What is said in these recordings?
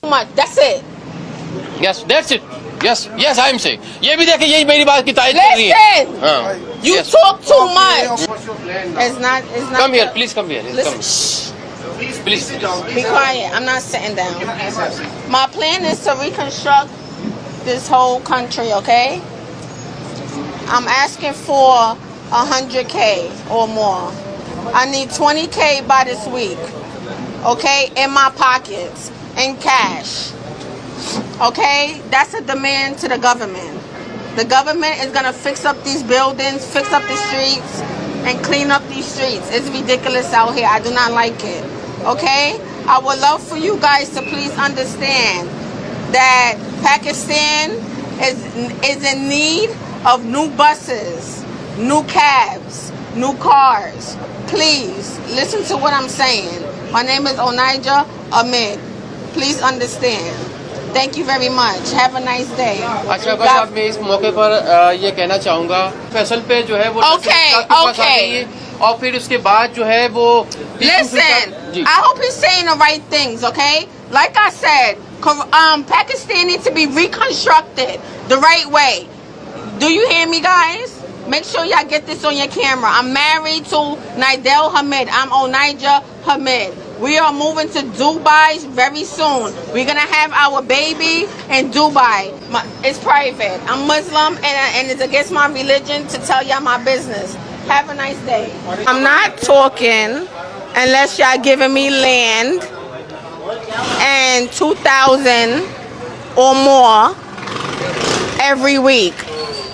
much. That's it. Yes, that's it. Yes, yes, I am saying. ये भी देखिए यही मेरी बात की तारीफ कर रही है. Listen. You talk too much. What's your plan now? It's not. Come here, please come here. Listen. Come. Please, Please. sit down. Be quiet. I'm not sitting down. My plan is to reconstruct this whole country, okay? I'm asking for 100K or more. I need 20K by this week, okay? In my pockets, in cash, okay? That's a demand to the government. The government is gonna fix up these buildings, fix up the streets, and clean up these streets. It's ridiculous out here. I do not like it. Okay? I would love for you guys to please understand that Pakistan is in need of new buses, new cabs, new cars. Please listen to what I'm saying. My name is Odayway. Please understand. Thank you very much. Have a nice day. अच्छा बस अब मैं इस मौके पर ये कहना चाहूँगा फैसल पे जो है वो Okay. और फिर उसके बाद जो है वो Listen, I hope he's saying the right things, okay? Like I said, Pakistan needs to be reconstructed the right way. Do you hear me, guys? Make sure y'all get this on your camera. I'm married to Naidel Hamid. I'm Onaija Hamid. We are moving to Dubai very soon. We're going to have our baby in Dubai. It's private. I'm Muslim and it's against my religion to tell y'all my business. Have a nice day. I'm not talking unless y'all giving me land and 2,000 or more every week.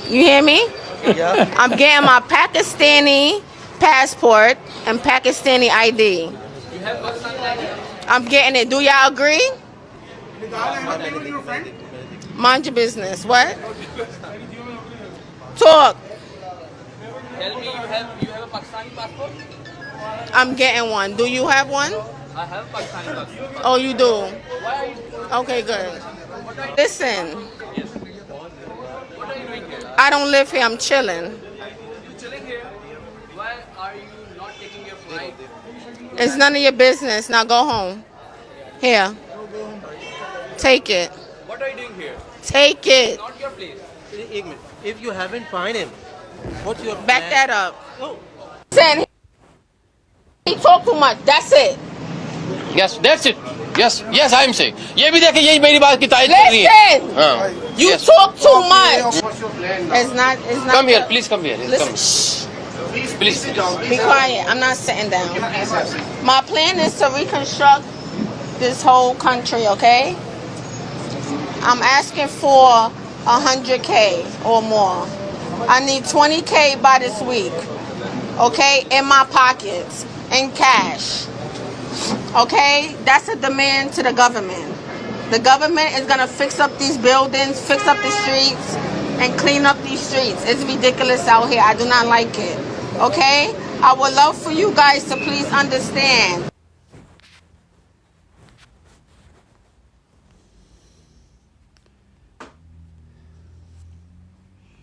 You hear me? Yeah. I'm getting my Pakistani passport and Pakistani ID. I'm getting it. Do y'all agree? Mind your business. What? Talk. Tell me, you have a Pakistani passport? I'm getting one. Do you have one? I have a Pakistani passport. Oh, you do? Why are you? Okay, good. Listen, What are you doing here? I don't live here. I'm chilling. You chilling here? Why are you not taking your flight? It's none of your business. Now go home. Here. Take it. What are you doing here? Take it. Not your place. एक minute. If you haven't find him, what's your Back plan? that up. No. Listen, he talk too much. That's it. Yes, that's it. Yes, yes, I am saying. ये भी देखिए यही मेरी बात की तारीफ कर रही है. Listen. You Yes. talk too much. What's your plan now? It's not. Come here, please come here. Listen. Come. Shh. Please, sit down. Be quiet. I'm not sitting down. My plan is to reconstruct this whole country, okay? I'm asking for 100K or more. I need 20K by this week, okay? In my pockets, in cash, okay? That's a demand to the government. The government is gonna fix up these buildings, fix up the streets, and clean up these streets. It's ridiculous out here. I do not like it. Okay? I would love for you guys to please understand